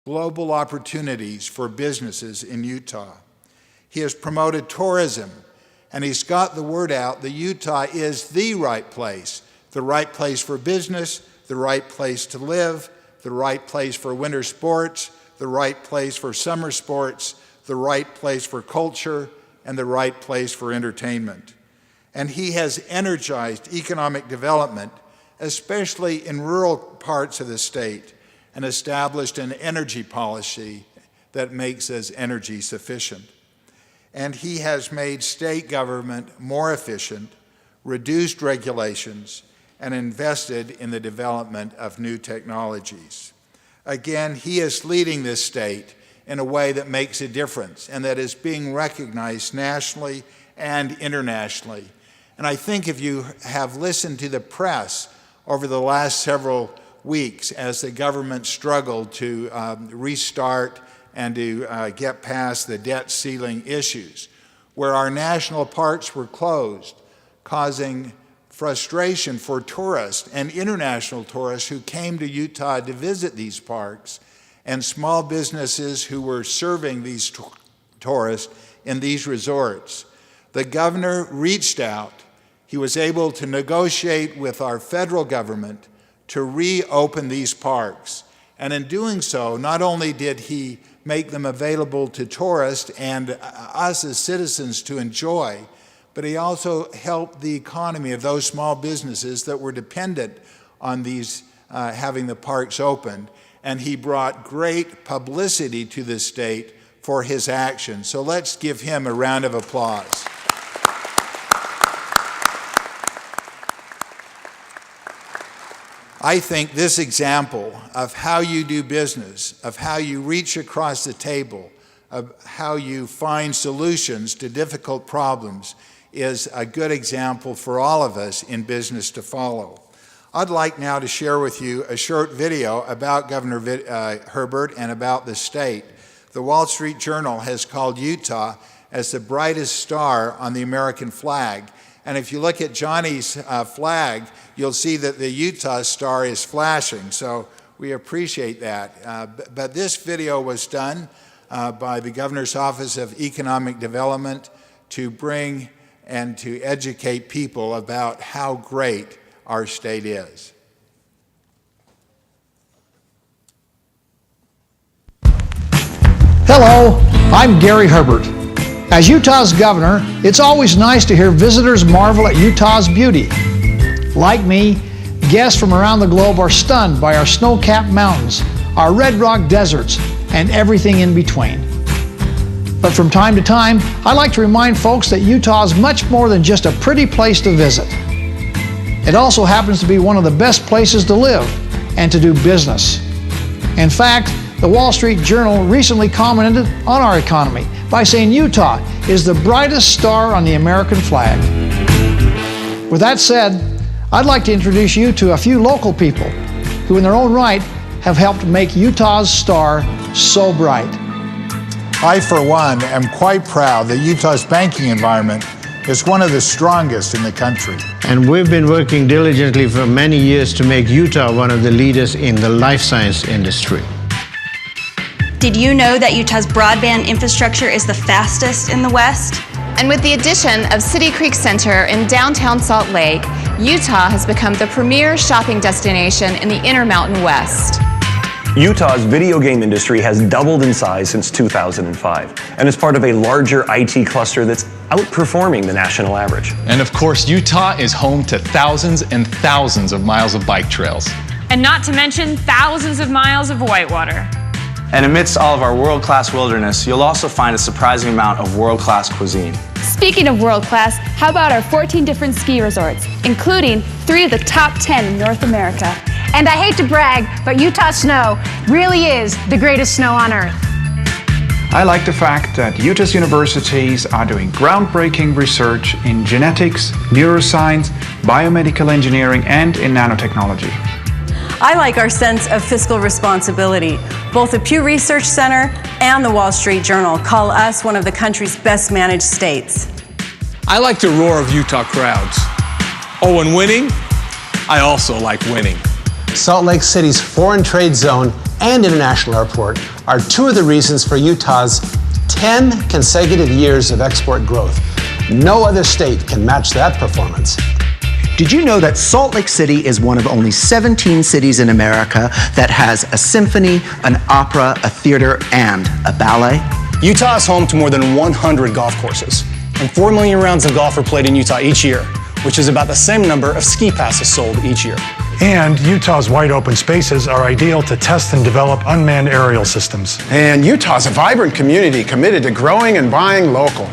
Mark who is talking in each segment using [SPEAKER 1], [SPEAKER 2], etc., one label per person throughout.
[SPEAKER 1] global opportunities for businesses in Utah. He has promoted tourism, and he's got the word out that Utah is the right place for business, the right place to live, the right place for winter sports, the right place for summer sports, the right place for culture, and the right place for entertainment. And he has energized economic development, especially in rural parts of the state, and established an energy policy that makes us energy sufficient. And he has made state government more efficient, reduced regulations, and invested in the development of new technologies. Again, he is leading this state in a way that makes a difference and that is being recognized nationally and internationally. And I think if you have listened to the press over the last several weeks as the government struggled to restart and to get past the debt ceiling issues, where our national parks were closed, causing frustration for tourists and international tourists who came to Utah to visit these parks, and small businesses who were serving these tourists in these resorts. The governor reached out. He was able to negotiate with our federal government to reopen these parks. And in doing so, not only did he make them available to tourists and us as citizens to enjoy, but he also helped the economy of those small businesses that were dependent on these having the parks opened. And he brought great publicity to the state for his action. So let's give him a round of applause. I think this example of how you do business, of how you reach across the table, of how you find solutions to difficult problems is a good example for all of us in business to follow. I'd like now to share with you a short video about Governor Herbert and about the state. The Wall Street Journal has called Utah as the brightest star on the American flag. And if you look at Johnny's flag, you'll see that the Utah star is flashing. So we appreciate that. But this video was done by the Governor's Office of Economic Development to bring and to educate people about how great our state is.
[SPEAKER 2] Hello, I'm Gary Herbert. As Utah's governor, it's always nice to hear visitors marvel at Utah's beauty. Like me, guests from around the globe are stunned by our snow-capped mountains, our red rock deserts, and everything in between. But from time to time, I like to remind folks that Utah is much more than just a pretty place to visit. It also happens to be one of the best places to live and to do business. In fact, the Wall Street Journal recently commented on our economy by saying Utah is the brightest star on the American flag. With that said, I'd like to introduce you to a few local people who in their own right have helped make Utah's star so bright.
[SPEAKER 1] I, for one, am quite proud that Utah's banking environment is one of the strongest in the country.
[SPEAKER 3] And we've been working diligently for many years to make Utah one of the leaders in the life science industry.
[SPEAKER 4] Did you know that Utah's broadband infrastructure is the fastest in the West?
[SPEAKER 5] And with the addition of City Creek Center in downtown Salt Lake, Utah has become the premier shopping destination in the Intermountain West.
[SPEAKER 6] Utah's video game industry has doubled in size since 2005 and is part of a larger IT cluster that's outperforming the national average.
[SPEAKER 7] And of course, Utah is home to thousands and thousands of miles of bike trails.
[SPEAKER 8] And not to mention thousands of miles of whitewater.
[SPEAKER 9] And amidst all of our world-class wilderness, you'll also find a surprising amount of world-class cuisine.
[SPEAKER 10] Speaking of world-class, how about our 14 different ski resorts, including 3 of the top 10 in North America?
[SPEAKER 11] And I hate to brag, but Utah snow really is the greatest snow on Earth.
[SPEAKER 12] I like the fact that Utah's universities are doing groundbreaking research in genetics, neuroscience, biomedical engineering, and in nanotechnology.
[SPEAKER 13] I like our sense of fiscal responsibility. Both the Pew Research Center and the Wall Street Journal call us one of the country's best managed states.
[SPEAKER 14] I like the roar of Utah crowds. Oh, and winning? I also like winning.
[SPEAKER 15] Salt Lake City's foreign trade zone and international airport are two of the reasons for Utah's 10 consecutive years of export growth. No other state can match that performance.
[SPEAKER 16] Did you know that Salt Lake City is one of only 17 cities in America that has a symphony, an opera, a theater, and a ballet?
[SPEAKER 17] Utah is home to more than 100 golf courses, and 4 million rounds of golf are played in Utah each year, which is about the same number of ski passes sold each year.
[SPEAKER 18] And Utah's wide open spaces are ideal to test and develop unmanned aerial systems.
[SPEAKER 19] And Utah's a vibrant community committed to growing and buying local.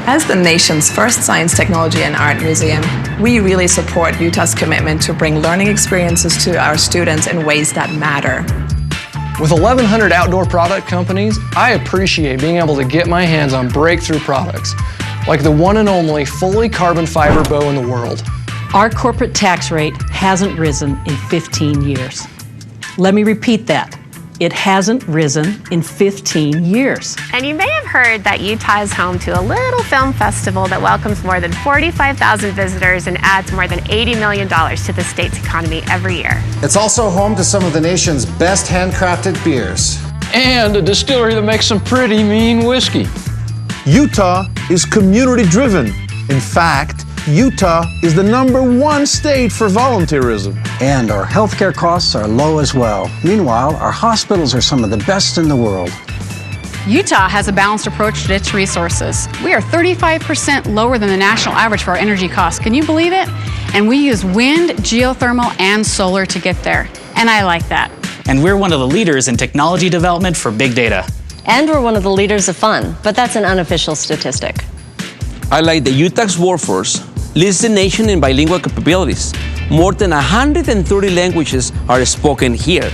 [SPEAKER 20] As the nation's first science, technology, and art museum, we really support Utah's commitment to bring learning experiences to our students in ways that matter.
[SPEAKER 14] With 1,100 outdoor product companies, I appreciate being able to get my hands on breakthrough products, like the one and only fully carbon fiber bow in the world.
[SPEAKER 21] Our corporate tax rate hasn't risen in 15 years. Let me repeat that. It hasn't risen in 15 years.
[SPEAKER 22] And you may have heard that Utah is home to a little film festival that welcomes more than 45,000 visitors and adds more than $80 million to the state's economy every year.
[SPEAKER 23] It's also home to some of the nation's best handcrafted beers.
[SPEAKER 14] And a distillery that makes some pretty mean whiskey.
[SPEAKER 24] Utah is community-driven. In fact, Utah is the #1 state for volunteerism.
[SPEAKER 25] And our healthcare costs are low as well. Meanwhile, our hospitals are some of the best in the world.
[SPEAKER 10] Utah has a balanced approach to its resources. We are 35% lower than the national average for our energy costs. Can you believe it? And we use wind, geothermal, and solar to get there. And I like that.
[SPEAKER 26] And we're one of the leaders in technology development for big data.
[SPEAKER 27] And we're one of the leaders of fun, but that's an unofficial statistic.
[SPEAKER 28] I like the Utah's workforce leads the nation in bilingual capabilities. More than 130 languages are spoken here.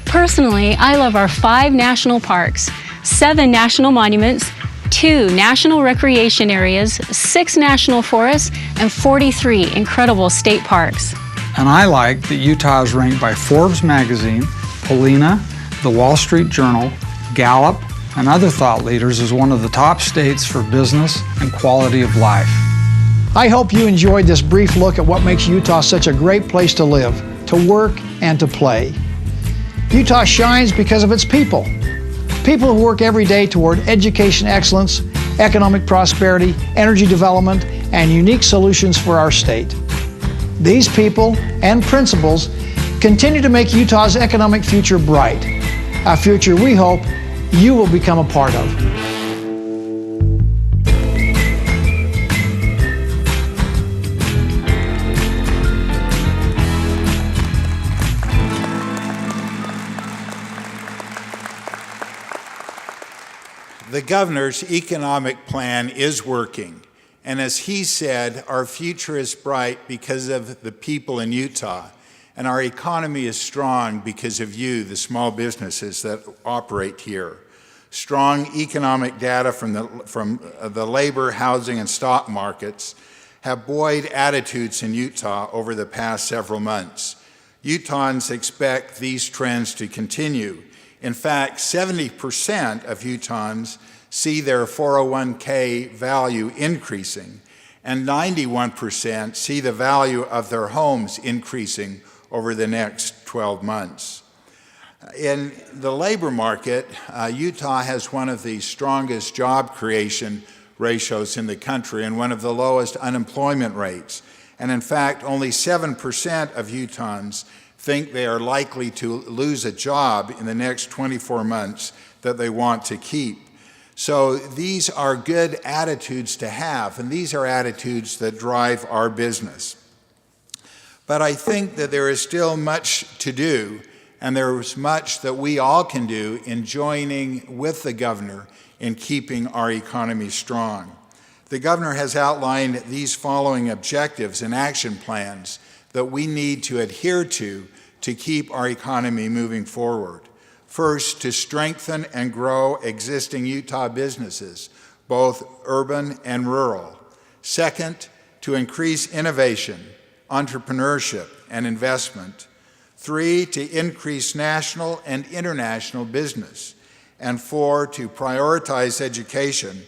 [SPEAKER 10] Personally, I love our 5 national parks, 7 national monuments, 2 national recreation areas, 6 national forests, and 43 incredible state parks.
[SPEAKER 12] And I like that Utah is ranked by Forbes magazine, Polina, the Wall Street Journal, Gallup, and other thought leaders as one of the top states for business and quality of life.
[SPEAKER 2] I hope you enjoyed this brief look at what makes Utah such a great place to live, to work, and to play. Utah shines because of its people. People who work every day toward education excellence, economic prosperity, energy development, and unique solutions for our state. These people and principles continue to make Utah's economic future bright, a future we hope you will become a part of.
[SPEAKER 1] The governor's economic plan is working, and as he said, our future is bright because of the people in Utah, and our economy is strong because of you, the small businesses that operate here. Strong economic data from the labor, housing, and stock markets have buoyed attitudes in Utah over the past several months. Utahns expect these trends to continue. In fact, 70% of Utahns see their 401k value increasing, and 91% see the value of their homes increasing over the next 12 months. In the labor market, Utah has one of the strongest job creation ratios in the country and one of the lowest unemployment rates. And in fact, only 7% of Utahns think they are likely to lose a job in the next 24 months that they want to keep. So these are good attitudes to have, and these are attitudes that drive our business. But I think that there is still much to do, and there is much that we all can do in joining with the governor in keeping our economy strong. The governor has outlined these following objectives and action plans that we need to adhere to keep our economy moving forward. First, to strengthen and grow existing Utah businesses, both urban and rural. Second, to increase innovation, entrepreneurship, and investment. 3, to increase national and international business. And 4, to prioritize education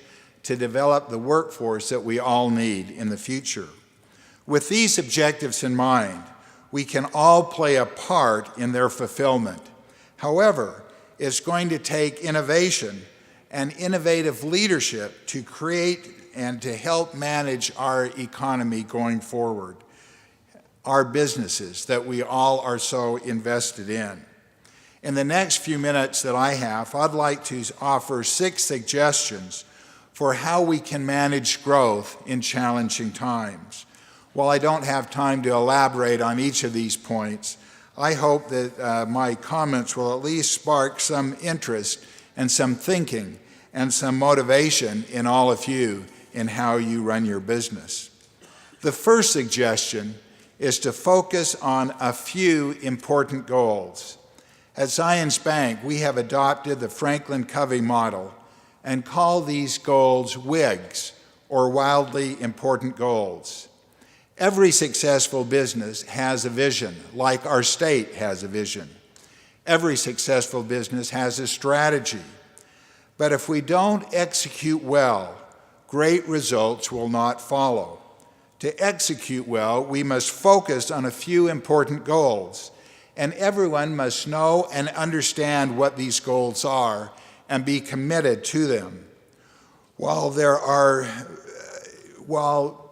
[SPEAKER 1] to develop the workforce that we all need in the future. With these objectives in mind, we can all play a part in their fulfillment. However, it's going to take innovation and innovative leadership to create and to help manage our economy going forward, our businesses that we all are so invested in. In the next few minutes that I have, I'd like to offer 6 suggestions for how we can manage growth in challenging times. While I don't have time to elaborate on each of these points, I hope that my comments will at least spark some interest and some thinking and some motivation in all of you in how you run your business. The first suggestion is to focus on a few important goals. At Zions Bank, we have adopted the Franklin Covey model and call these goals WIGs, or wildly important goals. Every successful business has a vision, like our state has a vision. Every successful business has a strategy. But if we don't execute well, great results will not follow. To execute well, we must focus on a few important goals, and everyone must know and understand what these goals are and be committed to them. While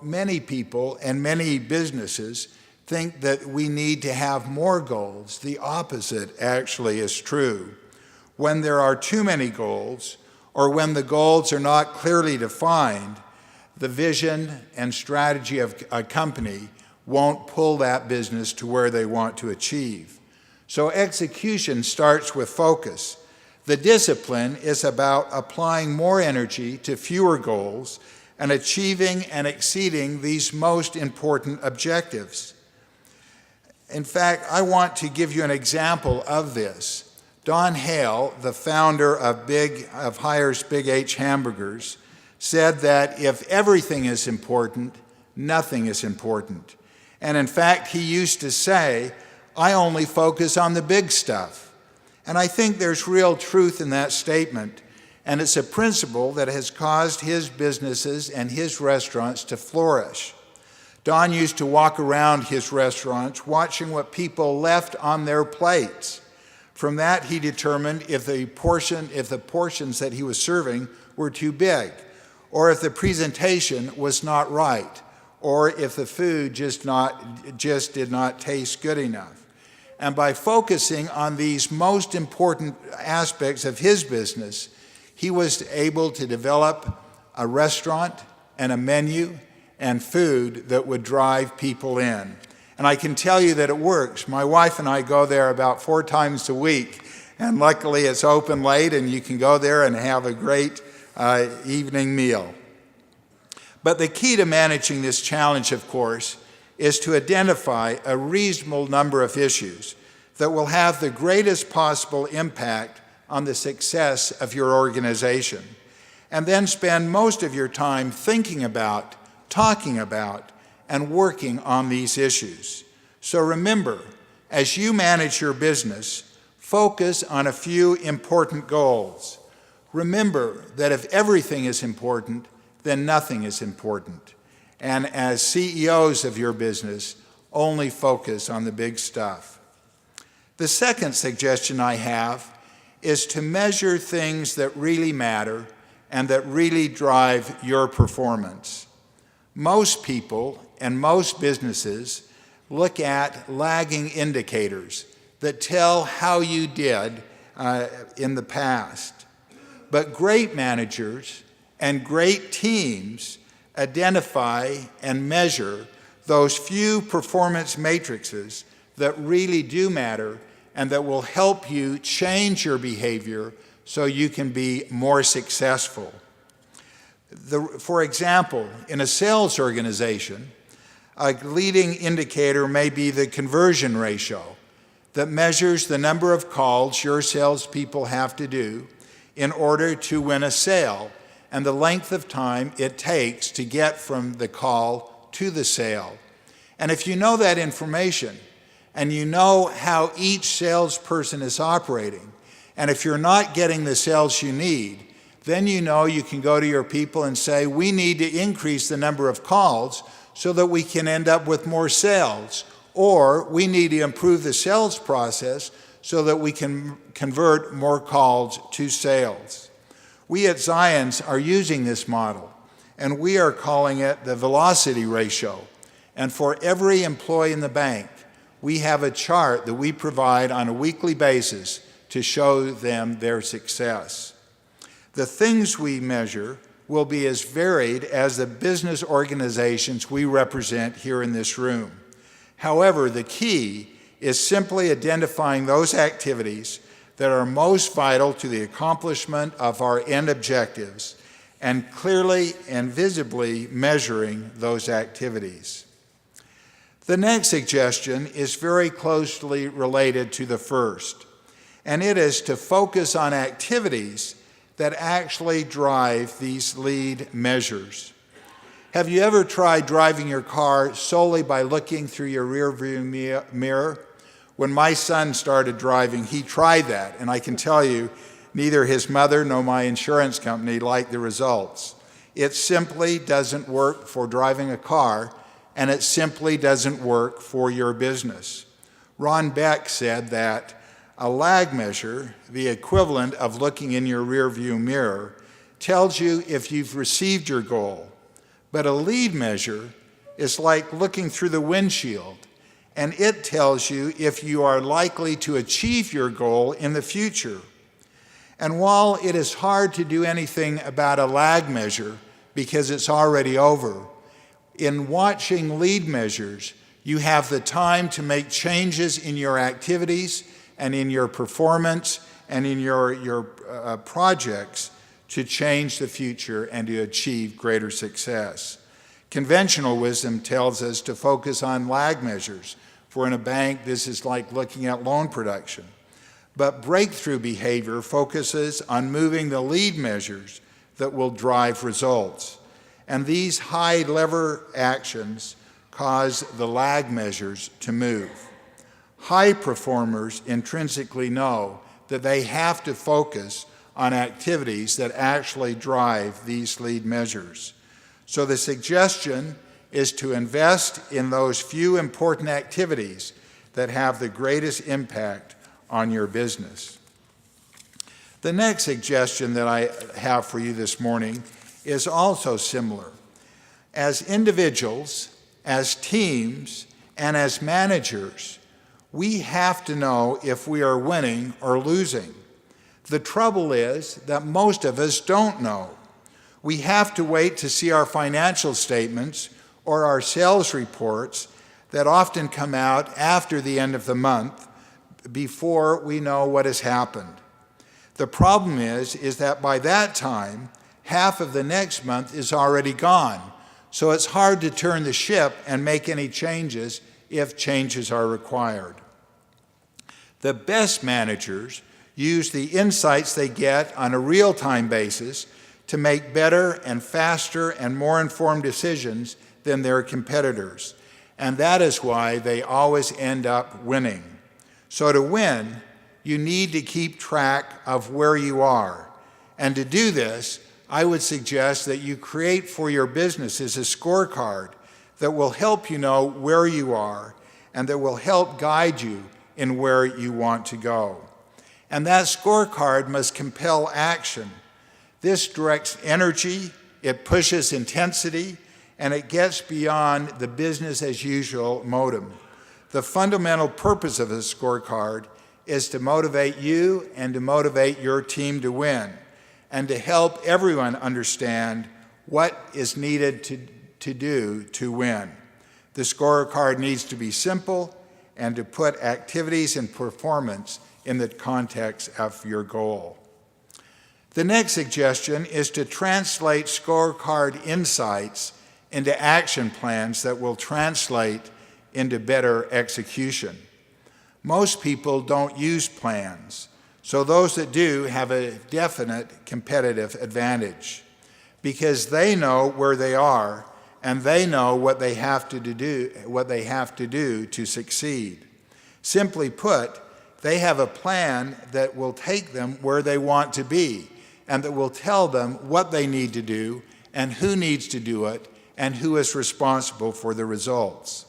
[SPEAKER 1] many people and many businesses think that we need to have more goals, the opposite actually is true. When there are too many goals, or when the goals are not clearly defined, the vision and strategy of a company won't pull that business to where they want to achieve. So execution starts with focus. The discipline is about applying more energy to fewer goals and achieving and exceeding these most important objectives. In fact, I want to give you an example of this. Don Hale, the founder of Heyer's Big H Hamburgers, said that if everything is important, nothing is important. And in fact, he used to say, I only focus on the big stuff. And I think there's real truth in that statement, and it's a principle that has caused his businesses and his restaurants to flourish. Don used to walk around his restaurants watching what people left on their plates. From that, he determined if the portions that he was serving were too big, or if the presentation was not right, or if the food just did not taste good enough. And by focusing on these most important aspects of his business, he was able to develop a restaurant and a menu and food that would drive people in. And I can tell you that it works. My wife and I go there about 4 times a week, and luckily it's open late and you can go there and have a great evening meal. But the key to managing this challenge, of course, is to identify a reasonable number of issues that will have the greatest possible impact on the success of your organization, and then spend most of your time thinking about, talking about, and working on these issues. So remember, as you manage your business, focus on a few important goals. Remember that if everything is important, then nothing is important. And as CEOs of your business, only focus on the big stuff. The second suggestion I have is to measure things that really matter and that really drive your performance. Most people and most businesses look at lagging indicators that tell how you did in the past. But great managers and great teams identify and measure those few performance matrices that really do matter and that will help you change your behavior so you can be more successful. For example, in a sales organization, a leading indicator may be the conversion ratio that measures the number of calls your salespeople have to do in order to win a sale and the length of time it takes to get from the call to the sale. And if you know that information, and you know how each salesperson is operating, and if you're not getting the sales you need, then you know you can go to your people and say, we need to increase the number of calls so that we can end up with more sales, or we need to improve the sales process so that we can convert more calls to sales. We at Zions are using this model, and we are calling it the velocity ratio. And for every employee in the bank, we have a chart that we provide on a weekly basis to show them their success. The things we measure will be as varied as the business organizations we represent here in this room. However, the key is simply identifying those activities that are most vital to the accomplishment of our end objectives and clearly and visibly measuring those activities. The next suggestion is very closely related to the first, and it is to focus on activities that actually drive these lead measures. Have you ever tried driving your car solely by looking through your rearview mirror? When my son started driving, he tried that, and I can tell you, neither his mother nor my insurance company liked the results. It simply doesn't work for driving a car, and it simply doesn't work for your business. Ron Beck said that a lag measure, the equivalent of looking in your rearview mirror, tells you if you've received your goal. But a lead measure is like looking through the windshield, and it tells you if you are likely to achieve your goal in the future. And while it is hard to do anything about a lag measure because it's already over, in watching lead measures, you have the time to make changes in your activities and in your performance and in your projects to change the future and to achieve greater success. Conventional wisdom tells us to focus on lag measures. For in a bank, this is like looking at loan production. But breakthrough behavior focuses on moving the lead measures that will drive results. And these high lever actions cause the lag measures to move. High performers intrinsically know that they have to focus on activities that actually drive these lead measures. So the suggestion is to invest in those few important activities that have the greatest impact on your business. The next suggestion that I have for you this morning is also similar. As individuals, as teams, and as managers, we have to know if we are winning or losing. The trouble is that most of us don't know. We have to wait to see our financial statements or our sales reports that often come out after the end of the month before we know what has happened. The problem is that by that time, half of the next month is already gone, so it's hard to turn the ship and make any changes if changes are required. The best managers use the insights they get on a real-time basis to make better and faster and more informed decisions than their competitors, and that is why they always end up winning. So to win, you need to keep track of where you are, and to do this, I would suggest that you create for your businesses a scorecard that will help you know where you are and that will help guide you in where you want to go. And that scorecard must compel action. This directs energy, it pushes intensity, and it gets beyond the business as usual modem. The fundamental purpose of a scorecard is to motivate you and to motivate your team to win, and to help everyone understand what is needed to do to win. The scorecard needs to be simple and to put activities and performance in the context of your goal. The next suggestion is to translate scorecard insights into action plans that will translate into better execution. Most people don't use plans, so those that do have a definite competitive advantage because they know where they are and they know what they have to do to succeed. Simply put, they have a plan that will take them where they want to be and that will tell them what they need to do and who needs to do it and who is responsible for the results.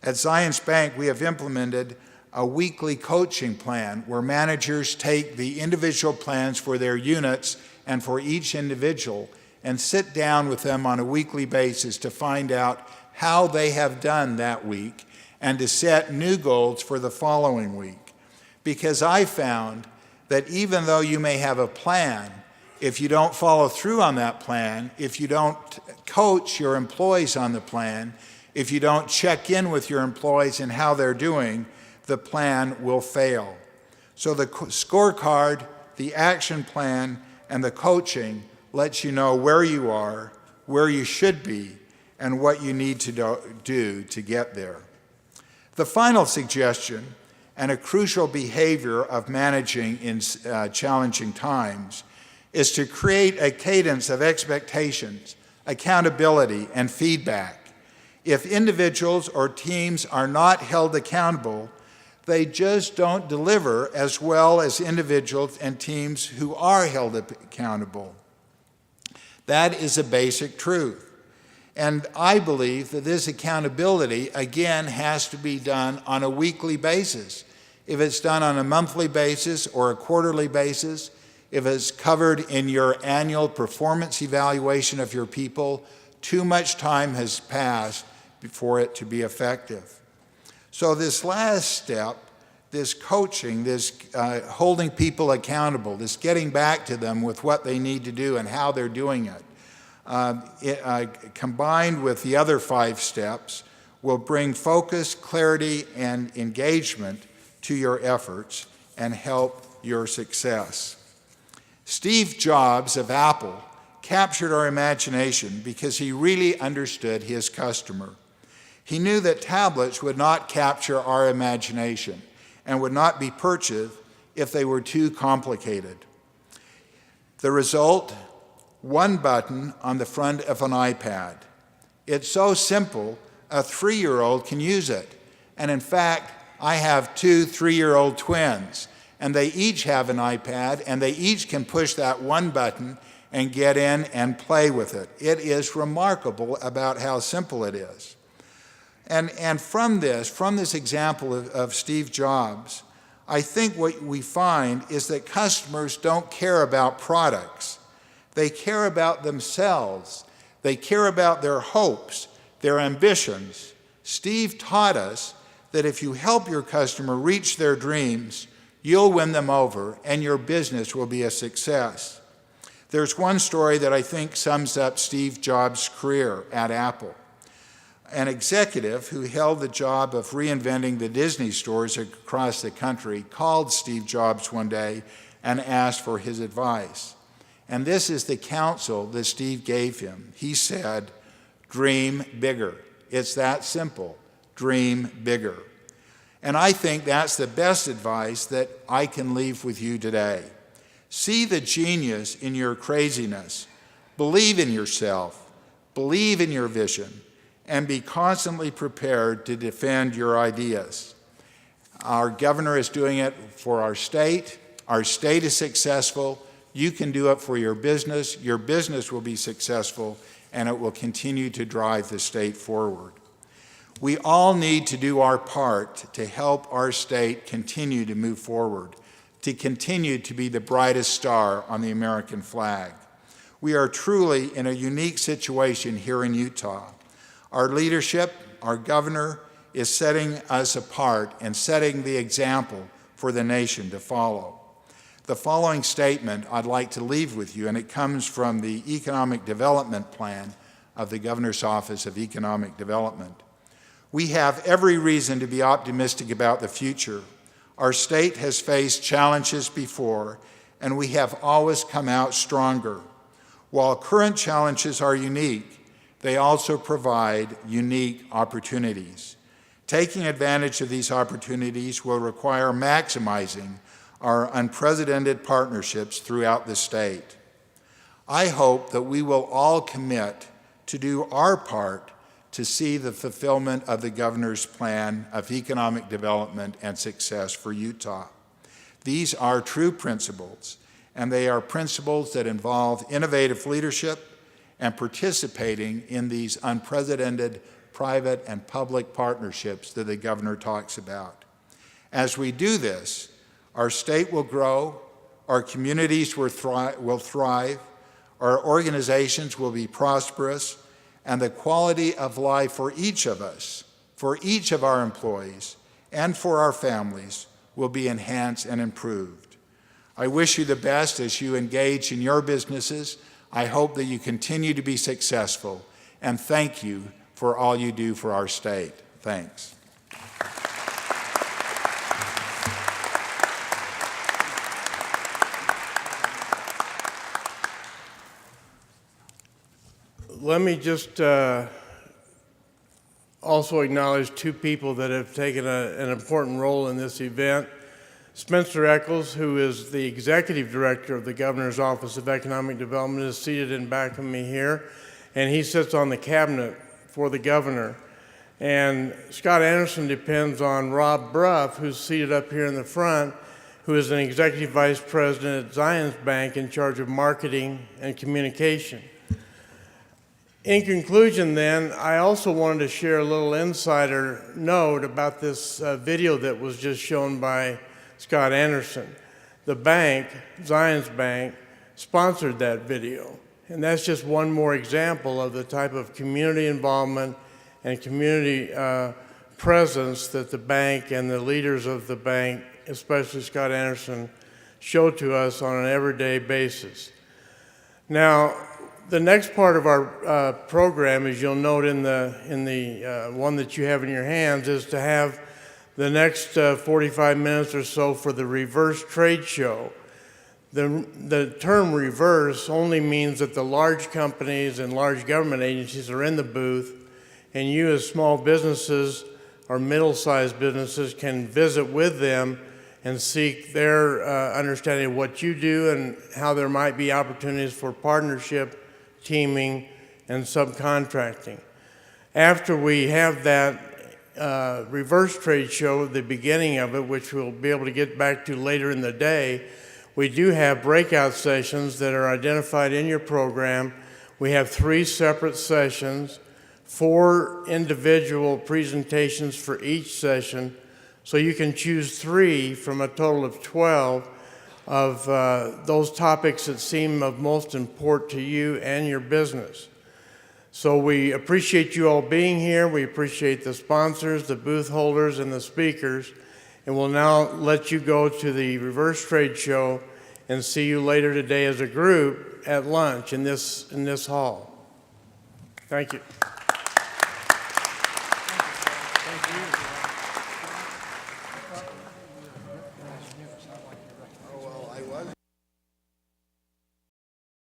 [SPEAKER 1] At Zions Bank, we have implemented a weekly coaching plan where managers take the individual plans for their units and for each individual and sit down with them on a weekly basis to find out how they have done that week and to set new goals for the following week. Because I found that even though you may have a plan, if you don't follow through on that plan, if you don't coach your employees on the plan, if you don't check in with your employees and how they're doing, the plan will fail. So the scorecard, the action plan, and the coaching lets you know where you are, where you should be, and what you need to do to get there. The final suggestion, and a crucial behavior of managing in challenging times, is to create a cadence of expectations, accountability, and feedback. If individuals or teams are not held accountable, they just don't deliver as well as individuals and teams who are held accountable. That is a basic truth. And I believe that this accountability, again, has to be done on a weekly basis. If it's done on a monthly basis or a quarterly basis, if it's covered in your annual performance evaluation of your people, too much time has passed for it to be effective. So this last step, this coaching, this holding people accountable, this getting back to them with what they need to do and how they're doing it, combined with the other 5 steps, will bring focus, clarity, and engagement to your efforts and help your success. Steve Jobs of Apple captured our imagination because he really understood his customer. He knew that tablets would not capture our imagination and would not be purchased if they were too complicated. The result, one button on the front of an iPad. It's so simple, a 3-year-old can use it. And in fact, I have 2 3-year-old twins, and they each have an iPad, and they each can push that one button and get in and play with it. It is remarkable about how simple it is. And from this example of Steve Jobs, I think what we find is that customers don't care about products. They care about themselves. They care about their hopes, their ambitions. Steve taught us that if you help your customer reach their dreams, you'll win them over and your business will be a success. There's one story that I think sums up Steve Jobs' career at Apple. An executive who held the job of reinventing the Disney stores across the country called Steve Jobs one day and asked for his advice. And this is the counsel that Steve gave him. He said, "Dream bigger." It's that simple. Dream bigger. And I think that's the best advice that I can leave with you today. See the genius in your craziness. Believe in yourself. Believe in your vision. And be constantly prepared to defend your ideas. Our governor is doing it for our state. Our state is successful. You can do it for your business. Your business will be successful, and it will continue to drive the state forward. We all need to do our part to help our state continue to move forward, to continue to be the brightest star on the American flag. We are truly in a unique situation here in Utah. Our leadership, our governor, is setting us apart and setting the example for the nation to follow. The following statement I'd like to leave with you, and it comes from the Economic Development Plan of the Governor's Office of Economic Development. We have every reason to be optimistic about the future. Our state has faced challenges before, and we have always come out stronger. While current challenges are unique, they also provide unique opportunities. Taking advantage of these opportunities will require maximizing our unprecedented partnerships throughout the state. I hope that we will all commit to do our part to see the fulfillment of the governor's plan of economic development and success for Utah. These are true principles, and they are principles that involve innovative leadership and participating in these unprecedented private and public partnerships that the governor talks about. As we do this, our state will grow, our communities will thrive, our organizations will be prosperous, and the quality of life for each of us, for each of our employees, and for our families will be enhanced and improved. I wish you the best as you engage in your businesses. I hope that you continue to be successful, and thank you for all you do for our state. Thanks.
[SPEAKER 3] Let me just also acknowledge two people that have taken an important role in this event. Spencer Eccles, who is the Executive Director of the Governor's Office of Economic Development, is seated in back of me here, and he sits on the cabinet for the Governor. And Scott Anderson depends on Rob Bruff, who's seated up here in the front, who is an Executive Vice President at Zions Bank in charge of marketing and communication. In conclusion then, I also wanted to share a little insider note about this video that was just shown by Scott Anderson. The bank, Zions Bank, sponsored that video. And that's just one more example of the type of community involvement and community presence that the bank and the leaders of the bank, especially Scott Anderson, show to us on an everyday basis. Now, the next part of our program, as you'll note in the one that you have in your hands, is to have the next 45 minutes or so for the reverse trade show. The term reverse only means that the large companies and large government agencies are in the booth, and you as small businesses or middle-sized businesses can visit with them and seek their understanding of what you do and how there might be opportunities for partnership, teaming, and subcontracting. After we have that reverse trade show, the beginning of it, which we'll be able to get back to later in the day, we do have breakout sessions that are identified in your program. We have 3 separate sessions, 4 individual presentations for each session, so you can choose 3 from a total of 12 of those topics that seem of most import to you and your business. So we appreciate you all being here. We appreciate the sponsors, the booth holders, and the speakers. And we'll now let you go to the reverse trade show and see you later today as a group at lunch in this hall. Thank you.